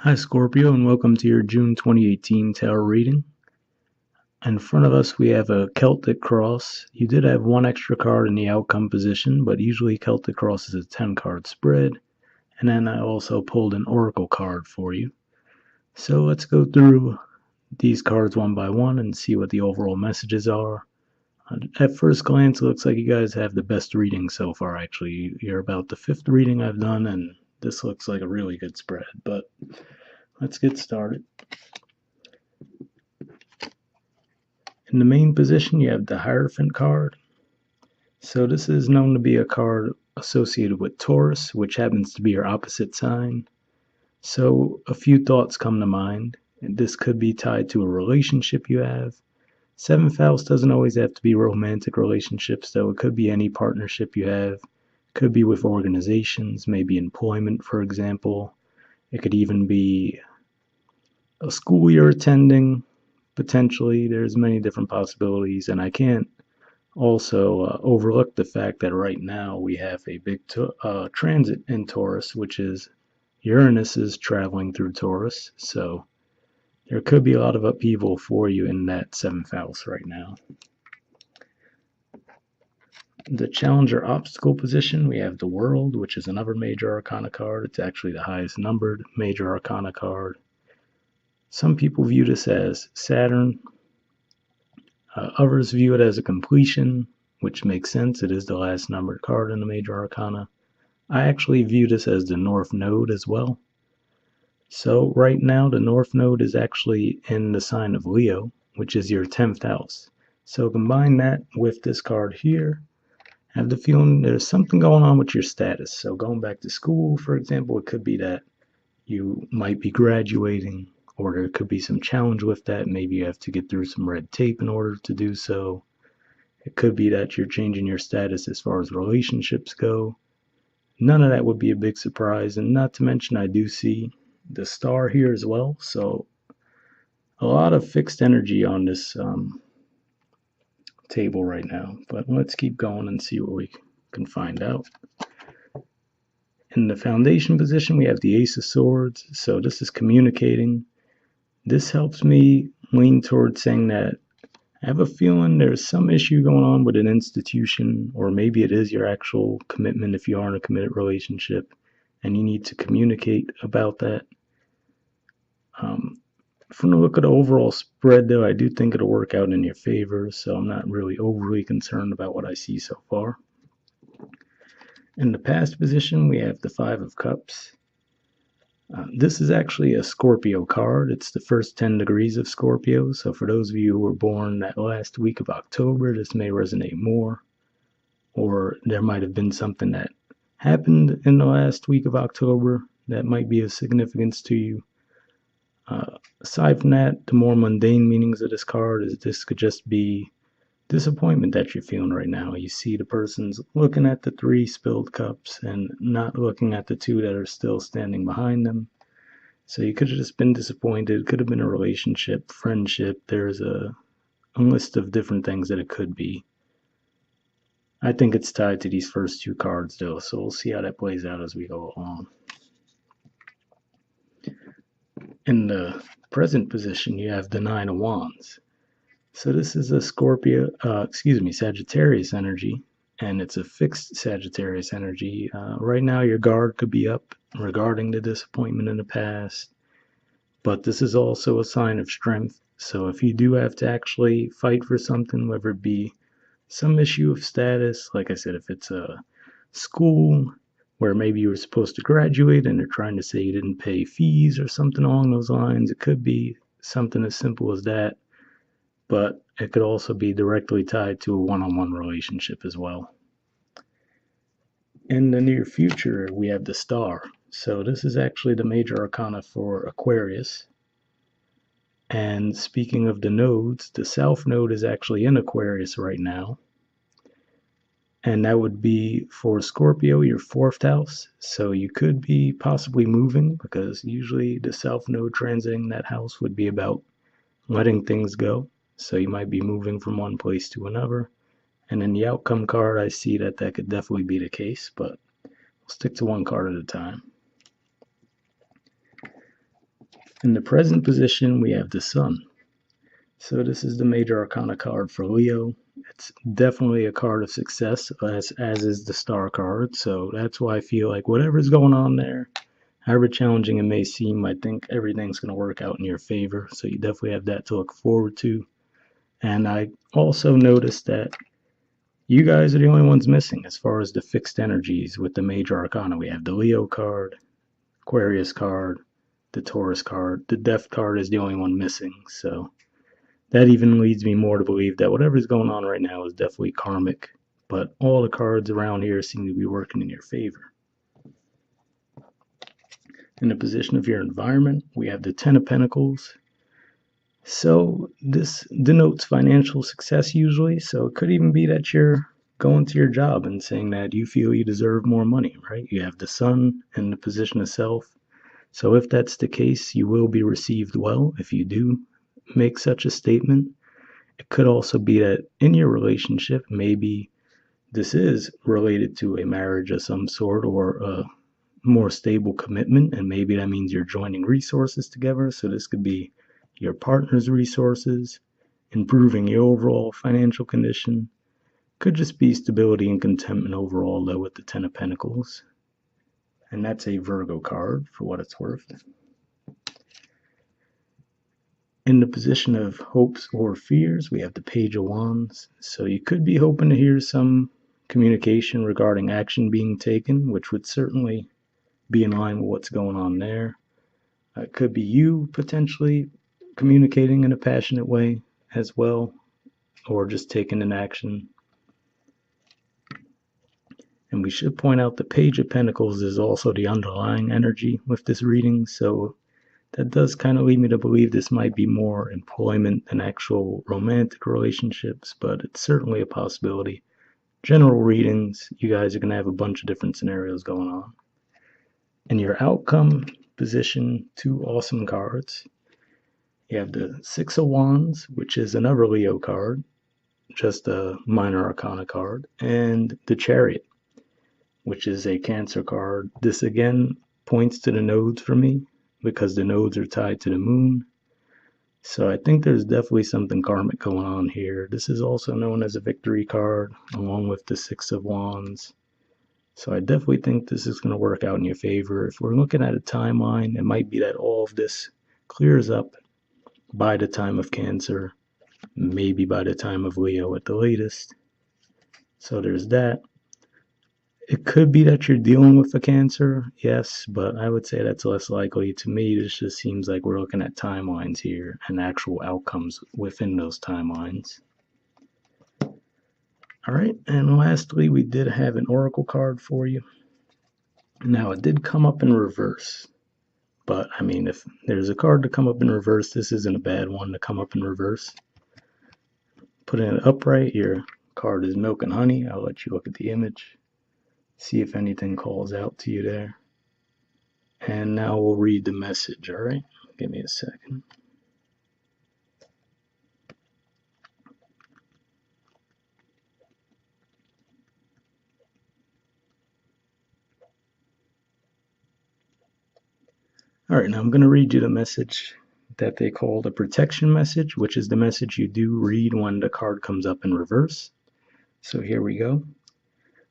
Hi Scorpio, and welcome to your June 2018 tarot reading. In front of us we have a Celtic cross. You did have one extra card in the outcome position, but usually Celtic cross is a 10 card spread. And then I also pulled an oracle card for you. So let's go through these cards one by one and see what the overall messages are. At first glance, it looks like you guys have the best reading so far, actually. You're about the 5th reading I've done, and this looks like a really good spread. But let's get started. In the main position, you have the Hierophant card. So this is known to be a card associated with Taurus, which happens to be your opposite sign. So a few thoughts come to mind. This could be tied to a relationship you have. Seventh house doesn't always have to be romantic relationships, though. It could be any partnership you have. It could be with organizations, maybe employment, for example. It could even be a school you're attending. Potentially, there's many different possibilities, and I can't also overlook the fact that right now we have a big transit in Taurus, which is Uranus is traveling through Taurus, so there could be a lot of upheaval for you in that 7th house right now. The Challenger obstacle position, we have the World, which is another major arcana card. It's actually the highest numbered major arcana card. Some people view this as Saturn. Others view it as a completion, which makes sense. It is the last numbered card in the major arcana. I actually view this as the North Node as well. So right now the North Node is actually in the sign of Leo, which is your 10th house. So combine that with this card here. I have the feeling there's something going on with your status. So going back to school, for example, it could be that you might be graduating, or there could be some challenge with that. Maybe you have to get through some red tape in order to do so. It could be that you're changing your status as far as relationships go. None of that would be a big surprise, and not to mention I do see the star here as well, so a lot of fixed energy on this table right now. But let's keep going and see what we can find out. In the foundation position, we have the Ace of Swords, so this is communicating. This helps me lean towards saying that I have a feeling there's some issue going on with an institution, or maybe it is your actual commitment if you are in a committed relationship, and you need to communicate about that. From the look of the overall spread, though, I do think it'll work out in your favor, so I'm not really overly concerned about what I see so far. In the past position, we have the Five of Cups. This is actually a Scorpio card. It's the first 10 degrees of Scorpio, so for those of you who were born that last week of October, this may resonate more. Or there might have been something that happened in the last week of October that might be of significance to you. Aside from that, the more mundane meanings of this card is this could just be disappointment that you're feeling right now. You see the person's looking at the 3 spilled cups and not looking at the 2 that are still standing behind them. So you could have just been disappointed. It could have been a relationship, friendship. There's a list of different things that it could be. I think it's tied to these first 2 cards though, so we'll see how that plays out as we go along. In the present position, you have the Nine of Wands. So this is a Sagittarius energy, and it's a fixed Sagittarius energy. Right now, your guard could be up regarding the disappointment in the past, but this is also a sign of strength. So if you do have to actually fight for something, whether it be some issue of status, like I said, if it's a school where maybe you were supposed to graduate and they're trying to say you didn't pay fees or something along those lines, it could be something as simple as that. But it could also be directly tied to a one-on-one relationship as well. In the near future, we have the Star. So this is actually the major arcana for Aquarius. And speaking of the nodes, the South Node is actually in Aquarius right now. And that would be for Scorpio, your 4th house. So you could be possibly moving, because usually the South Node transiting that house would be about letting things go. So you might be moving from one place to another. And in the outcome card, I see that could definitely be the case, but we'll stick to one card at a time. In the present position, we have the Sun. So this is the major arcana card for Leo. It's definitely a card of success, as is the Star card. So that's why I feel like whatever's going on there, however challenging it may seem, I think everything's going to work out in your favor. So you definitely have that to look forward to. And I also noticed that you guys are the only ones missing as far as the fixed energies with the major arcana. We have the Leo card, Aquarius card, the Taurus card. The Death card is the only one missing. So that even leads me more to believe that whatever's going on right now is definitely karmic, but all the cards around here seem to be working in your favor. In the position of your environment, we have the Ten of Pentacles. So this denotes financial success usually, so it could even be that you're going to your job and saying that you feel you deserve more money, right? You have the Sun in the position of self. So if that's the case, you will be received well if you do make such a statement. It could also be that in your relationship, maybe this is related to a marriage of some sort or a more stable commitment, and maybe that means you're joining resources together. So this could be your partner's resources, improving your overall financial condition. Could just be stability and contentment overall, though, with the Ten of Pentacles. And that's a Virgo card for what it's worth. In the position of hopes or fears, we have the Page of Wands. So you could be hoping to hear some communication regarding action being taken, which would certainly be in line with what's going on there. It could be you potentially communicating in a passionate way as well, or just taking an action. And we should point out the Page of Pentacles is also the underlying energy with this reading, so that does kind of lead me to believe this might be more employment than actual romantic relationships, but it's certainly a possibility. General readings, you guys are going to have a bunch of different scenarios going on. In your outcome position, two awesome cards. You have the Six of Wands, which is another Leo card, just a minor arcana card, and the Chariot, which is a Cancer card. This again points to the nodes for me, because the nodes are tied to the moon. So I think there's definitely something karmic going on here. This is also known as a victory card, along with the Six of Wands. So I definitely think this is going to work out in your favor. If we're looking at a timeline, it might be that all of this clears up by the time of Cancer, maybe by the time of Leo at the latest. So there's that. It could be that you're dealing with a Cancer, yes, but I would say that's less likely. To me, this just seems like we're looking at timelines here and actual outcomes within those timelines. All right, and lastly, we did have an Oracle card for you. Now, it did come up in reverse, but I mean, if there's a card to come up in reverse, this isn't a bad one to come up in reverse. Put it upright, your card is Milk and Honey. I'll let you look at the image. See if anything calls out to you there. And now we'll read the message, all right? Give me a second. All right, now I'm going to read you the message that they call the protection message, which is the message you do read when the card comes up in reverse. So here we go.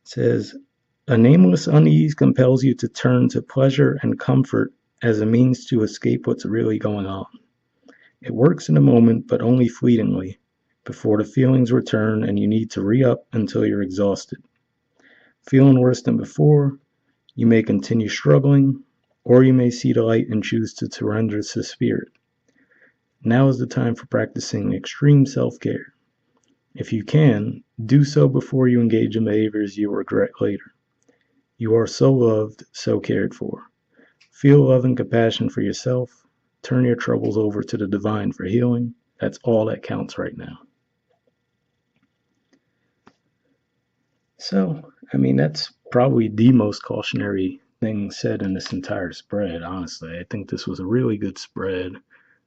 It says, a nameless unease compels you to turn to pleasure and comfort as a means to escape what's really going on. It works in a moment, but only fleetingly, before the feelings return and you need to re-up until you're exhausted. Feeling worse than before, you may continue struggling, or you may see the light and choose to surrender to spirit. Now is the time for practicing extreme self-care. If you can, do so before you engage in behaviors you regret later. You are so loved, so cared for. Feel love and compassion for yourself. Turn your troubles over to the divine for healing. That's all that counts right now. So, I mean, that's probably the most cautionary thing said in this entire spread, honestly. I think this was a really good spread.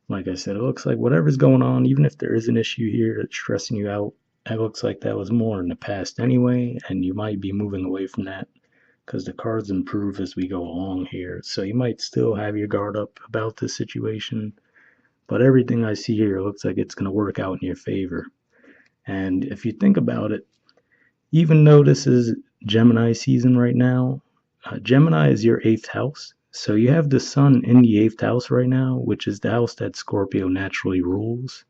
Like I said, it looks like whatever's going on, even if there is an issue here that's stressing you out, it looks like that was more in the past anyway, and you might be moving away from that because the cards improve as we go along here. So you might still have your guard up about this situation, but everything I see here looks like it's going to work out in your favor. And if you think about it, even though this is Gemini season right now, Gemini is your eighth house. So you have the sun in the eighth house right now, which is the house that Scorpio naturally rules.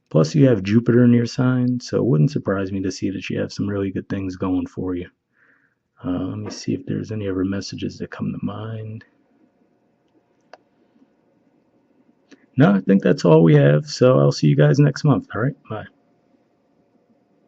Plus, you have Jupiter in your sign, so it wouldn't surprise me to see that you have some really good things going for you. Let me see if there's any other messages that come to mind. No, I think that's all we have, so I'll see you guys next month. All right, bye.